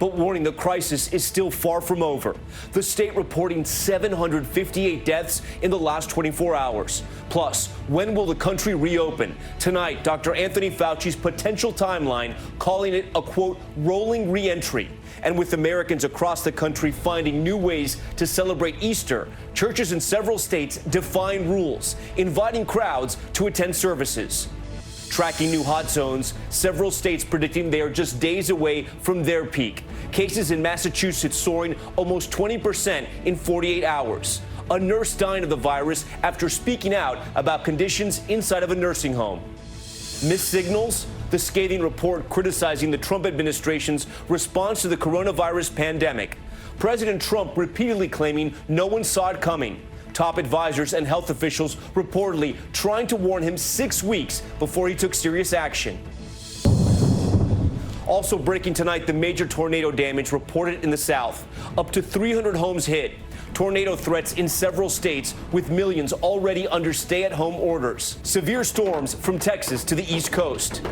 but warning the crisis is still far from over. The state reporting 758 deaths in the last 24 hours. Plus, when will the country reopen? Tonight, Dr. Anthony Fauci's potential timeline, calling it a, quote, rolling re-entry. And with Americans across the country finding new ways to celebrate Easter, churches in several states defying rules, inviting crowds to attend services. Tracking new hot zones, several states predicting they are just days away from their peak. Cases in Massachusetts soaring almost 20% in 48 hours. A nurse dying of the virus after speaking out about conditions inside of a nursing home. Missed signals? The scathing report criticizing the Trump administration's response to the coronavirus pandemic. President Trump repeatedly claiming no one saw it coming. Top advisors and health officials reportedly trying to warn him 6 weeks before he took serious action. Also breaking tonight, the major tornado damage reported in the South. Up to 300 homes hit. Tornado threats in several states with millions already under stay-at-home orders. Severe storms from Texas to the East Coast.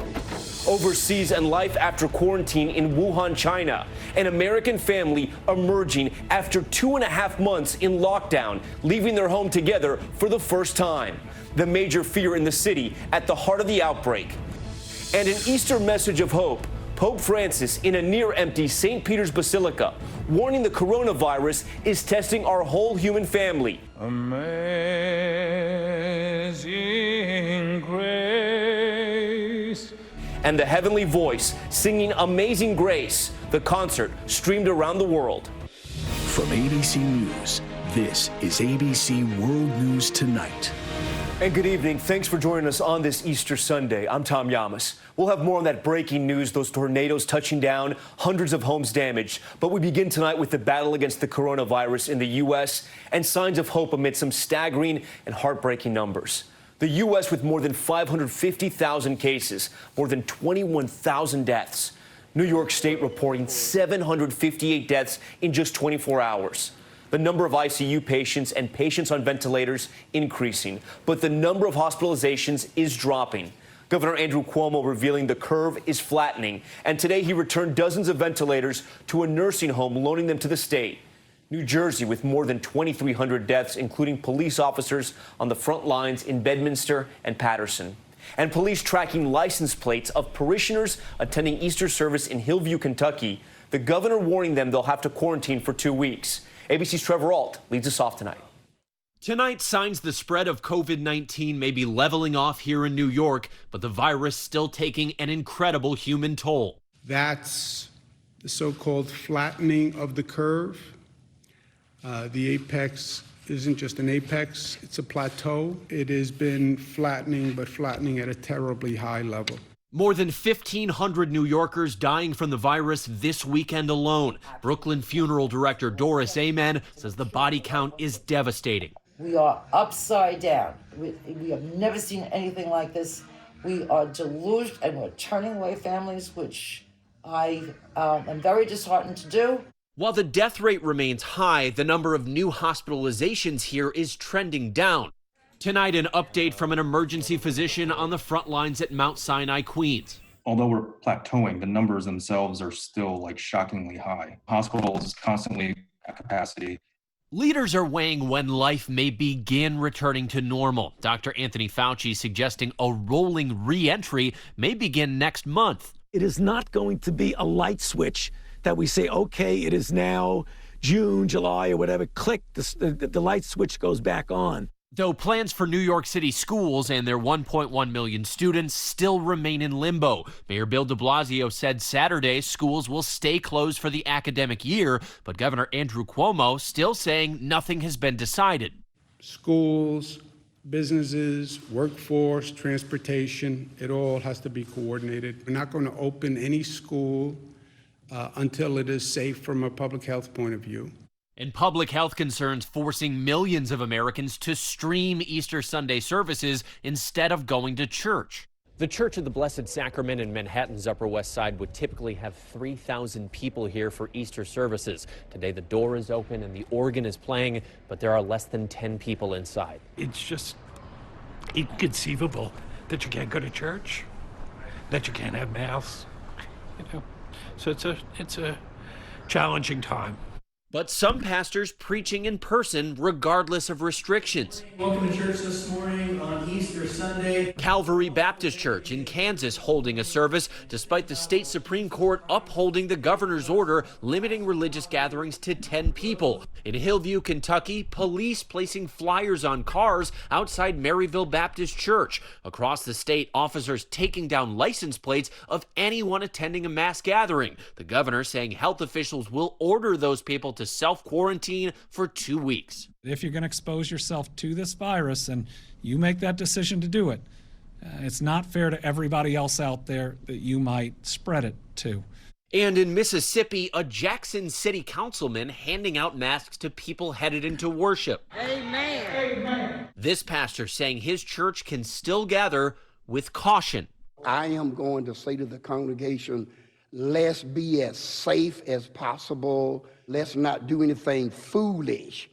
Overseas and life after quarantine in Wuhan, China. An American family emerging after 2.5 months in lockdown, leaving their home together for the first time. The major fear in the city at the heart of the outbreak. And an Easter message of hope. Pope Francis in a near-empty St. Peter's Basilica, warning the coronavirus is testing our whole human family. Amazing grace. And the heavenly voice singing Amazing Grace. The concert streamed around the world. From ABC News, this is ABC World News Tonight. And good evening. Thanks for joining us on this Easter Sunday. I'm Tom Yamas. We'll have more on that breaking news, those tornadoes touching down, hundreds of homes damaged. But we begin tonight with the battle against the coronavirus in the U.S. and signs of hope amid some staggering and heartbreaking numbers. The U.S. with more than 550,000 cases, more than 21,000 deaths. New York State reporting 758 deaths in just 24 hours. The number of ICU patients and patients on ventilators increasing, but the number of hospitalizations is dropping. Governor Andrew Cuomo revealing the curve is flattening, and today he returned dozens of ventilators to a nursing home, loaning them to the state. New Jersey with more than 2,300 deaths, including police officers on the front lines in Bedminster and Paterson. And police tracking license plates of parishioners attending Easter service in Hillview, Kentucky. The governor warning them they'll have to quarantine for 2 weeks. ABC's Trevor Ault leads us off tonight. Tonight, signs the spread of COVID-19 may be leveling off here in New York, but the virus still taking an incredible human toll. That's the so-called flattening of the curve. The apex isn't just an apex, it's a plateau. It has been flattening, but flattening at a terribly high level. More than 1,500 New Yorkers dying from the virus this weekend alone. Brooklyn funeral director Doris Amen says the body count is devastating. We are upside down. We have never seen anything like this. We are deluged and we're turning away families, which I am very disheartened to do. While the death rate remains high, the number of new hospitalizations here is trending down. Tonight, an update from an emergency physician on the front lines at Mount Sinai, Queens. Although we're plateauing, the numbers themselves are still shockingly high. Hospitals constantly at capacity. Leaders are weighing when life may begin returning to normal. Dr. Anthony Fauci suggesting a rolling re-entry may begin next month. It is not going to be a light switch that we say, okay, it is now June, July, or whatever, click, the light switch goes back on. Though plans for New York City schools and their 1.1 million students still remain in limbo. Mayor Bill de Blasio said Saturday schools will stay closed for the academic year, but Governor Andrew Cuomo still saying nothing has been decided. Schools, businesses, workforce, transportation, it all has to be coordinated. We're not going to open any school until it is safe from a public health point of view. And public health concerns forcing millions of Americans to stream Easter Sunday services instead of going to church. The Church of the Blessed Sacrament in Manhattan's Upper West Side would typically have 3,000 people here for Easter services. Today the door is open and the organ is playing, but there are less than 10 people inside. It's just inconceivable that you can't go to church, that you can't have mass, So it's challenging time. But some pastors preaching in person regardless of restrictions. Welcome to church this morning on Easter Sunday. Calvary Baptist Church in Kansas holding a service despite the state Supreme Court upholding the governor's order limiting religious gatherings to 10 people. In Hillview, Kentucky, police placing flyers on cars outside Maryville Baptist Church. Across the state, officers taking down license plates of anyone attending a mass gathering. The governor saying health officials will order those people to self-quarantine for 2 weeks. If you're going to expose yourself to this virus and you make that decision to do it, it's not fair to everybody else out there that you might spread it to. And in Mississippi, a Jackson City councilman handing out masks to people headed into worship. Amen. Amen. This pastor saying his church can still gather with caution. I am going to say to the congregation, let's be as safe as possible. Let's not do anything foolish.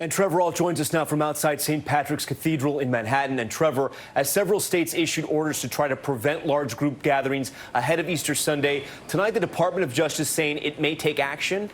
And Trevor Ault joins us now from outside St. Patrick's Cathedral in Manhattan. And Trevor, as several states issued orders to try to prevent large group gatherings ahead of Easter Sunday, tonight the Department of Justice saying it may take action.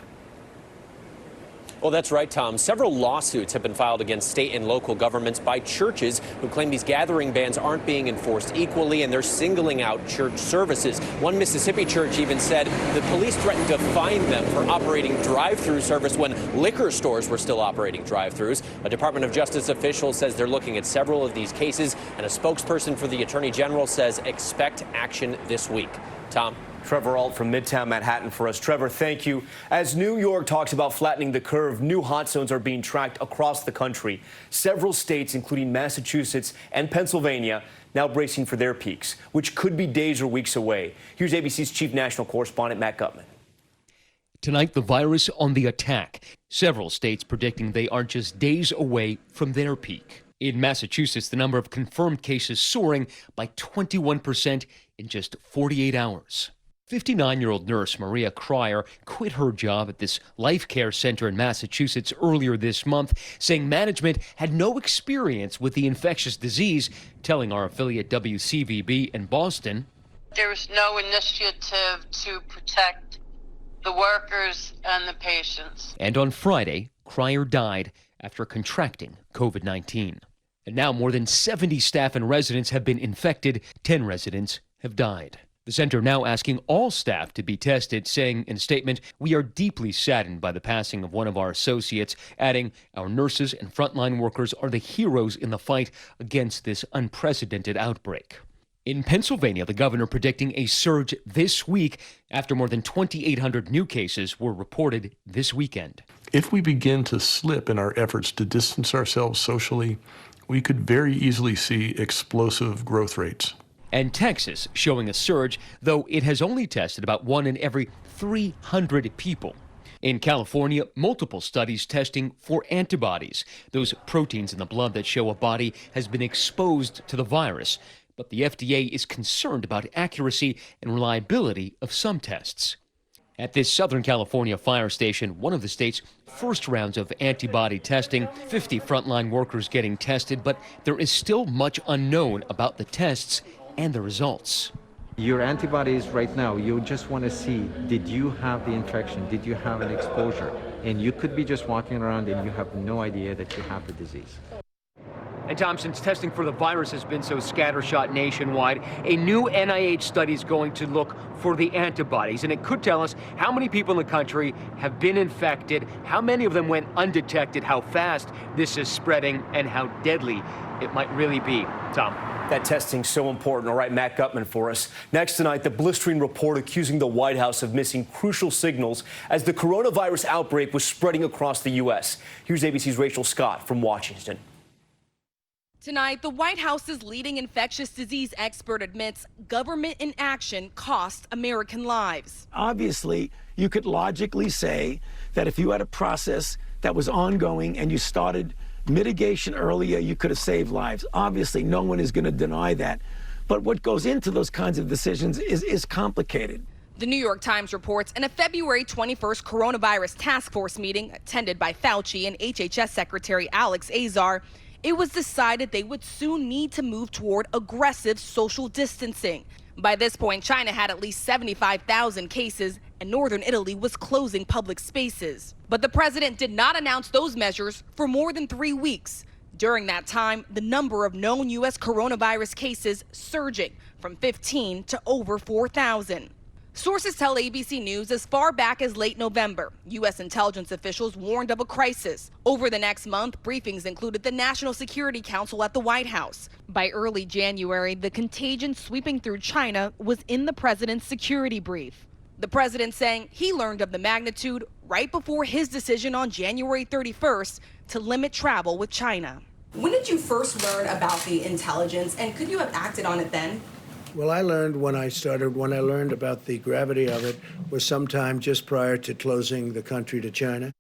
Well, that's right, Tom. Several lawsuits have been filed against state and local governments by churches who claim these gathering bans aren't being enforced equally, and they're singling out church services. One Mississippi church even said the police threatened to fine them for operating drive-through service when liquor stores were still operating drive-throughs. A Department of Justice official says they're looking at several of these cases, and a spokesperson for the Attorney General says expect action this week. Tom? Trevor Ault from Midtown Manhattan for us. Trevor, thank you. As New York talks about flattening the curve, new hot zones are being tracked across the country. Several states, including Massachusetts and Pennsylvania, now bracing for their peaks, which could be days or weeks away. Here's ABC's chief national correspondent, Matt Gutman. Tonight, the virus on the attack. Several states predicting they are just days away from their peak. In Massachusetts, the number of confirmed cases soaring by 21% in just 48 hours. 59-year-old nurse Maria Cryer quit her job at this life care center in Massachusetts earlier this month, saying management had no experience with the infectious disease, telling our affiliate WCVB in Boston, "There was no initiative to protect the workers and the patients." And on Friday, Cryer died after contracting COVID-19. And now more than 70 staff and residents have been infected. 10 residents have died. The center now asking all staff to be tested, saying in a statement, "We are deeply saddened by the passing of one of our associates," adding, "Our nurses and frontline workers are the heroes in the fight against this unprecedented outbreak." In Pennsylvania, the governor predicting a surge this week after more than 2,800 new cases were reported this weekend. If we begin to slip in our efforts to distance ourselves socially, we could very easily see explosive growth rates. And Texas showing a surge, though it has only tested about 1 in every 300 people. In California, multiple studies testing for antibodies, those proteins in the blood that show a body has been exposed to the virus. But the FDA is concerned about accuracy and reliability of some tests. At this Southern California fire station, one of the state's first rounds of antibody testing, 50 frontline workers getting tested, but there is still much unknown about the tests and the results. Your antibodies right now, you just want to see, did you have the infection? Did you have an exposure? And you could be just walking around and you have no idea that you have the disease. And Tom, since testing for the virus has been so scattershot nationwide, a new NIH study is going to look for the antibodies, and it could tell us how many people in the country have been infected, how many of them went undetected, how fast this is spreading, and how deadly it might really be. Tom. That testing's so important. All right, Matt Gutman for us. Next tonight, the blistering report accusing the White House of missing crucial signals as the coronavirus outbreak was spreading across the U.S. Here's ABC's Rachel Scott from Washington. Tonight, the White House's leading infectious disease expert admits government inaction cost American lives. Obviously, you could logically say that if you had a process that was ongoing and you started mitigation earlier, you could have saved lives. Obviously, no one is going to deny that. But what goes into those kinds of decisions is complicated. The New York Times reports in a February 21st coronavirus task force meeting attended by Fauci and HHS Secretary Alex Azar, it was decided they would soon need to move toward aggressive social distancing. By this point, China had at least 75,000 cases and northern Italy was closing public spaces. But the president did not announce those measures for more than 3 weeks. During that time, the number of known U.S. coronavirus cases surging from 15 to over 4,000. Sources tell ABC News as far back as late November, U.S. intelligence officials warned of a crisis. Over the next month, briefings included the National Security Council at the White House. By early January, the contagion sweeping through China was in the president's security brief. The president saying he learned of the magnitude right before his decision on January 31st to limit travel with China. When did you first learn about the intelligence, and could you have acted on it then? Well, I learned when I learned about the gravity of it was sometime just prior to closing the country to China.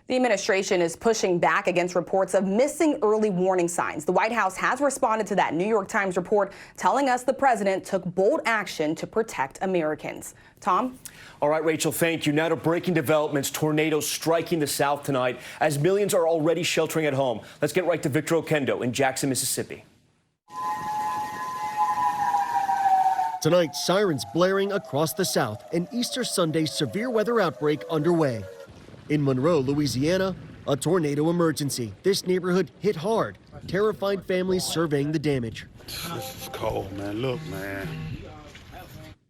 The administration is pushing back against reports of missing early warning signs. The White House has responded to that New York Times report telling us the president took bold action to protect Americans. Tom? All right, Rachel, thank you. Now to breaking developments. Tornadoes striking the South tonight as millions are already sheltering at home. Let's get right to Victor Oquendo in Jackson, Mississippi. Tonight, sirens blaring across the South, an Easter Sunday severe weather outbreak underway. In Monroe, Louisiana, a tornado emergency. This neighborhood hit hard, terrified families surveying the damage. This is cold, man. Look, man.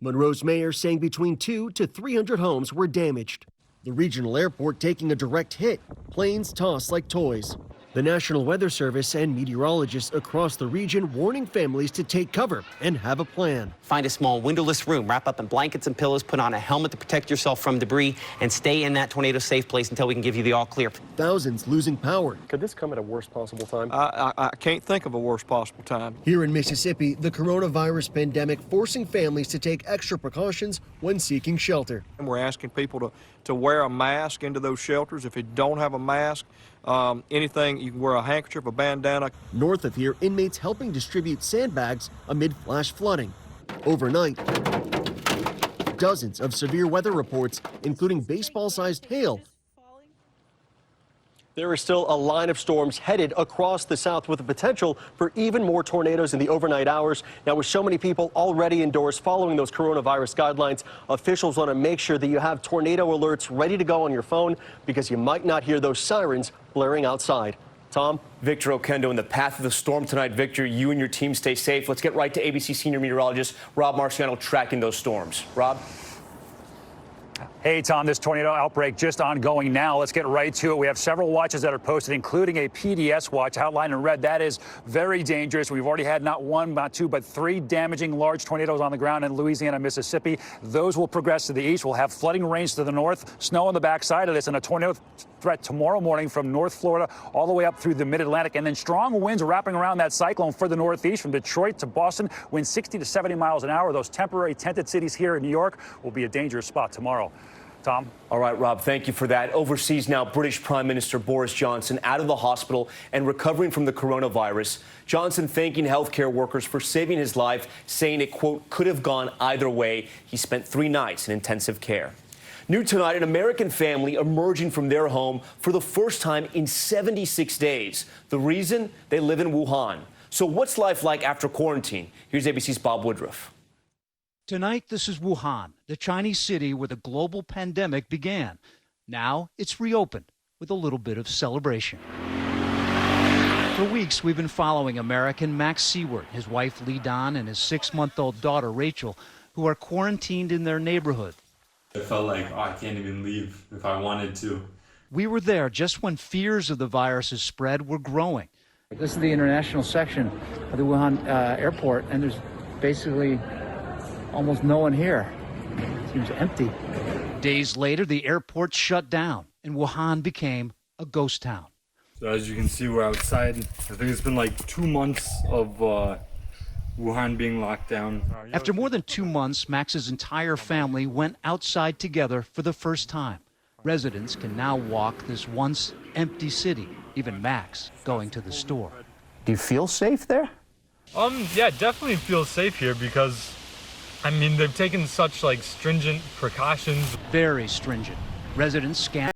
Monroe's mayor saying between 200 to 300 homes were damaged. The regional airport taking a direct hit, planes tossed like toys. The National Weather Service and meteorologists across the region warning families to take cover and have a plan. Find a small windowless room, wrap up in blankets and pillows, put on a helmet to protect yourself from debris, and stay in that tornado-safe place until we can give you the all clear. Thousands losing power. Could this come at a worst possible time? I can't think of a worst possible time. Here in Mississippi, the coronavirus pandemic forcing families to take extra precautions when seeking shelter. And we're asking people to wear a mask into those shelters. If you don't have a mask, anything, you can wear a handkerchief, a bandana. North of here, inmates helping distribute sandbags amid flash flooding. Overnight, dozens of severe weather reports, including baseball-sized hail. There is still a line of storms headed across the South with the potential for even more tornadoes in the overnight hours. Now, with so many people already indoors following those coronavirus guidelines, officials want to make sure that you have tornado alerts ready to go on your phone because you might not hear those sirens blaring outside. Tom? Victor Oquendo in the path of the storm tonight. Victor, you and your team stay safe. Let's get right to ABC senior meteorologist Rob Marciano tracking those storms. Rob? Hey, Tom, this tornado outbreak just ongoing now. Let's get right to it. We have several watches that are posted, including a PDS watch outlined in red. That is very dangerous. We've already had not one, not two, but three damaging large tornadoes on the ground in Louisiana, Mississippi. Those will progress to the east. We'll have flooding rains to the north, snow on the backside of this, and a tornado threat tomorrow morning from North Florida all the way up through the mid-Atlantic, and then strong winds wrapping around that cyclone for the northeast from Detroit to Boston, winds 60 to 70 miles an hour. Those temporary tented cities here in New York will be a dangerous spot tomorrow. Tom? All right, Rob, thank you for that. Overseas now, British Prime Minister Boris Johnson out of the hospital and recovering from the coronavirus. Johnson thanking healthcare workers for saving his life, saying it, quote, could have gone either way. He spent 3 nights in intensive care. New tonight, an American family emerging from their home for the first time in 76 days. The reason? They live in Wuhan. So what's life like after quarantine? Here's ABC's Bob Woodruff. Tonight, this is Wuhan, the Chinese city where the global pandemic began. Now it's reopened with a little bit of celebration. For weeks, we've been following American Max Seward, his wife Li Dan, and his 6-month-old daughter Rachel, who are quarantined in their neighborhood. I felt like, I can't even leave if I wanted to. We were there just when fears of the virus's spread were growing. This is the international section of the Wuhan airport, and there's basically almost no one here. It seems empty. Days later, the airport shut down, and Wuhan became a ghost town. So as you can see, we're outside. I think it's been like 2 months of Wuhan being locked down. After more than 2 months, Max's entire family went outside together for the first time. Residents can now walk this once empty city, even Max going to the store. Do you feel safe there? Yeah, definitely feel safe here because I mean, they've taken such stringent precautions. Very stringent. Residents scan